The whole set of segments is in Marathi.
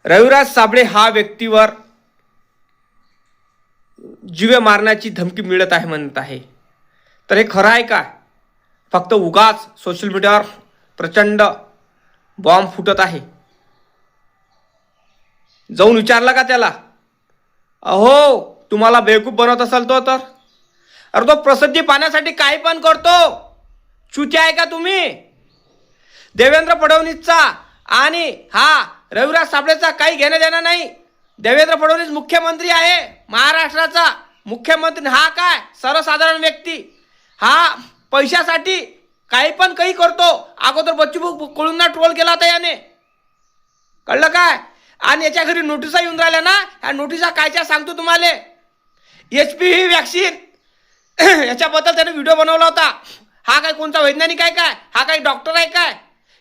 रविराज साबळे हा व्यक्तीवर जीवे मारण्याची धमकी मिळत आहे म्हणत आहे. तर हे खरं आहे का? फक्त उगाच सोशल मीडियावर प्रचंड बॉम्ब फुटत आहे. जाऊन विचारला का त्याला? अहो, तुम्हाला बेवकूफ बनवत असाल तो तर? अरे तो प्रसिद्धी पाहण्यासाठी काही पण करतो. चुती आहे का तुम्ही? देवेंद्र फडणवीसचा आणि हा रविराज साबळेचा काही घेणं देणं नाही. देवेंद्र फडणवीस मुख्यमंत्री आहे महाराष्ट्राचा. मुख्यमंत्री हा काय सर्वसाधारण व्यक्ती. हा पैशासाठी काही पण काही करतो. अगोदर बच्चू कडूंना ट्रोल केला होता याने, कळलं काय? आणि याच्या घरी नोटिसा येऊन राहिल्या ना, ह्या नोटिसा कायच्या सांगतो तुम्हाला. HPV वॅक्सिन याच्याबद्दल त्याने व्हिडिओ बनवला होता. हा काय कोणता वैज्ञानिक आहे काय? हा काही डॉक्टर आहे काय?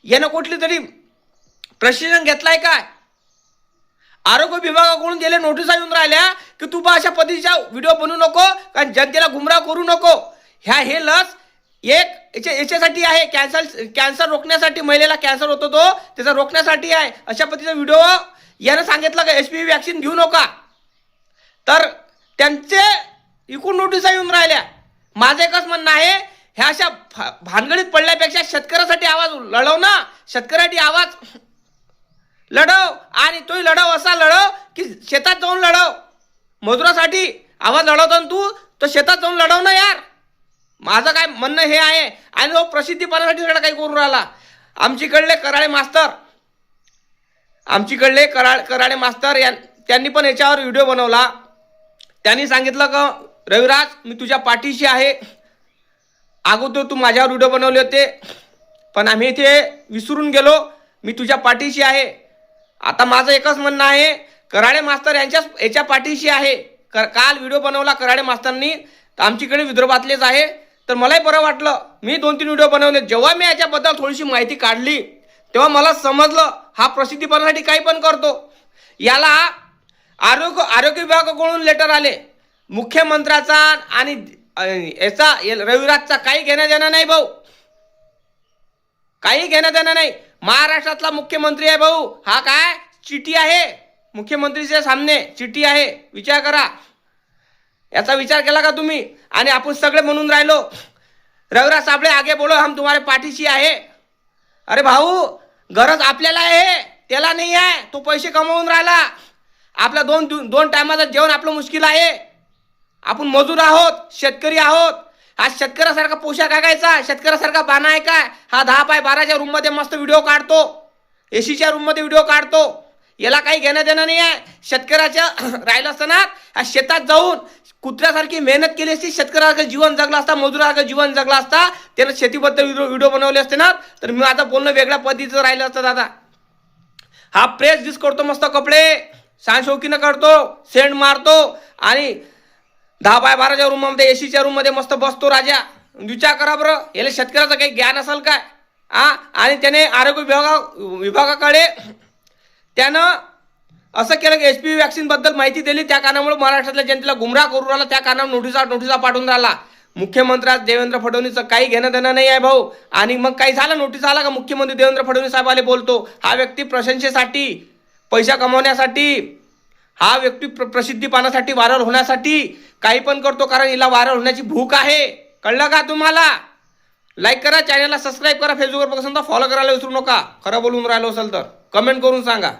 यानं कुठली तरी प्रशिक्षण घेतलाय काय? आरोग्य विभागाकडून गेले नोटिसा येऊन राहिल्या की तू बा अशा पद्धतीचा व्हिडिओ बनवू नको, कारण जनतेला गुमराह करू नको. हे लस एक याच्यासाठी आहे, कॅन्सर रोखण्यासाठी. महिलेला कॅन्सर होतो तो त्याचा रोखण्यासाठी आहे. अशा पद्धतीचा व्हिडिओ यानं सांगितलं का HPV वॅक्सिन घेऊ नका. तर त्यांचे इकडून नोटिसा येऊन राहिल्या. माझं एकच म्हणणं आहे, ह्या अशा भानगडीत पडल्यापेक्षा शेतकऱ्यासाठी आवाज लढव ना. शेतकऱ्यासाठी आवाज लढव, आणि तोही लढव असा लढव की शेतात जाऊन लढव. मजुरासाठी आवाज लढवतो ना तू, तर शेतात जाऊन लढव ना यार. माझं काय म्हणणं हे आहे. आणि तो प्रसिद्धीपणासाठी सगळं काही करून राहिला. आमच्याकडले कराळे मास्तर त्यांनी पण याच्यावर व्हिडिओ बनवला. त्यांनी सांगितलं का रविराज मी तुझ्या पाठीशी आहे. अगोदर तू माझ्यावर व्हिडिओ बनवले होते, पण आम्ही इथे विसरून गेलो. मी तुझ्या पाठीशी आहे. आता माझं एकच म्हणणं आहे, कराळे मास्तर याच्या पाठीशी आहे. काल व्हिडिओ बनवला कराळे मास्तरनी, तर आमच्याकडे विदर्भातलेच आहे. तर मलाही बरं वाटलं. मी 2-3 व्हिडिओ बनवले. जेव्हा मी याच्याबद्दल थोडीशी माहिती काढली तेव्हा मला समजलं हा प्रसिद्धीपणासाठी काही पण करतो. याला आरोग्य विभागाकडून लेटर आले. मुख्यमंत्र्याचा आणि याचा रविराजचा काही घेणं देणं नाही भाऊ. काही घेणं देणं नाही. महाराष्ट्रातला मुख्यमंत्री आहे भाऊ. हा काय चिठी आहे, मुख्यमंत्रीच्या सामने चिठी आहे. विचार करा, याचा विचार केला का तुम्ही? आणि आपण सगळे म्हणून राहिलो रविराज साबळे आगे बोलो, हम तुम्हारे पाठीशी आहे. अरे भाऊ, गरज आपल्याला आहे, त्याला नाही आहे. तो पैसे कमवून राहिला. आपला दोन टायमाचं जेवण आपलं मुश्किल आहे. आपण मजूर आहोत, शेतकरी आहोत. हा शेतकऱ्यासारखा पोशाख आगायचा, शेतकऱ्यासारखा बाणा आहे काय? हा 10 बाय 12च्या रूममध्ये मस्त व्हिडिओ काढतो, ACच्या रूममध्ये व्हिडिओ काढतो. याला काही घेणं देणं नाही आहे. शेतकऱ्याच्या राहिलं असताना हा शेतात जाऊन कुत्र्यासारखी मेहनत केली असती, शेतकऱ्यासारखं जीवन जगला असता, मजुरासारखं जीवन जगला असता, त्यानं शेतीबद्दल व्हिडिओ बनवले असते ना, तर मी आता बोलणं वेगळ्या पद्धतीचं राहिलं असतं दादा. हा प्रेस डिस करतो, मस्त कपडे शौकीनं करतो, सेंट मारतो, आणि 10 बाय 12च्या रूममध्ये ACच्या रूममध्ये मस्त बसतो राजा. विचार करा बरं, याला शेतकऱ्याचं काही ज्ञान असेल काय? आणि त्याने आरोग्य विभागाकडे त्यानं असं केलं की HPV वॅक्सिन बद्दल माहिती दिली. त्या कारणामुळे महाराष्ट्रातल्या जनतेला गुमराह करून राहिला. त्या कारणामुळे नोटिसा पाठवून राहिला. मुख्यमंत्री देवेंद्र फडणवीसचं काही घेणं देणं नाही आहे भाऊ. आणि मग काही झालं, नोटीस आला का मुख्यमंत्री देवेंद्र फडणवीस साहेबाले बोलतो. हा व्यक्ती प्रशंसेसाठी, पैसा कमवण्यासाठी, हा व्यक्ती प्रसिद्धी पाहण्यासाठी, व्हायरल होण्यासाठी काही पण करतो. कारण हिला व्हायरल होण्याची भूक आहे. कळलं का तुम्हाला? लाईक करा, चॅनलला सबस्क्राईब करा, फेसबुकवर बघा, फॉलो करायला विसरू नका. खरं बोलून राहिलो असेल तर कमेंट करून सांगा.